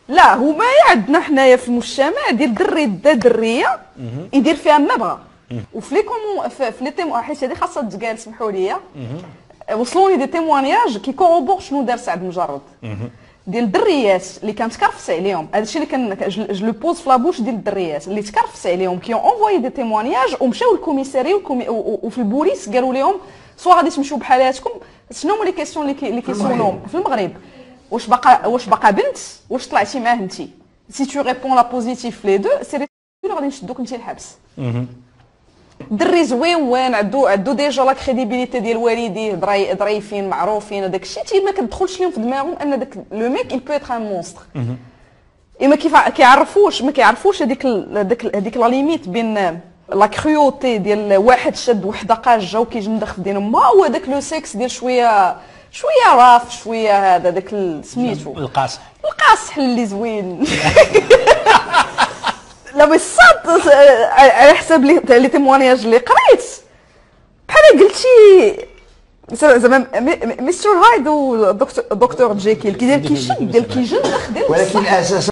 لا هما عندنا حنايا في المجتمع ديال الدري دا دريه يدير فيها ما بغا. وفي لي كومون في لي تيمو حيت هذه خاصها تقال، سمحوا لي، وصلوني دي تيموانياج كي كوروبور شنو دار سعد مجرد ديال الدريات اللي كانت كرفس عليهم. هذا الشيء اللي كان جو لو بوز في لابوش ديال الدريات اللي تكرفس عليهم كي اونفوي دي تيموانياج ومشاو للكوميساري وفي البوليس قالوا لهم سوا غادي تمشيو بحالاتكم. شنو هما لي كيسيون اللي كيسولوهم في المغرب؟ واش باقا بنت؟ واش طلعتي معاه انت؟ سي تو ريبون لا بوزيتيف لي دو سي غادي نشدوك انت الحبس. دري زوين عندو ديجا لا كريديبيليتي ديال والديه ظريفين معروفين. هذاك الشيء تي ما كتدخلش لهم في دماغهم ان داك لو ميك il peut être un monstre. ما كيعرفوش هذيك لا ليميت بين لا كرويوتي ديال واحد شاد وحده قاجه وكيجندخ في دين امها وداك لو سيكس ديال شويه راف شويه هذا داك سميتو القاصح اللي زوين. لا بس صاد على حسب لي تيموانياج اللي قريت بحال قلتي زعما مستر هايد ودكتور جيكيل كيدير كيشد ديال كيجندخ ديال ولكن اساسا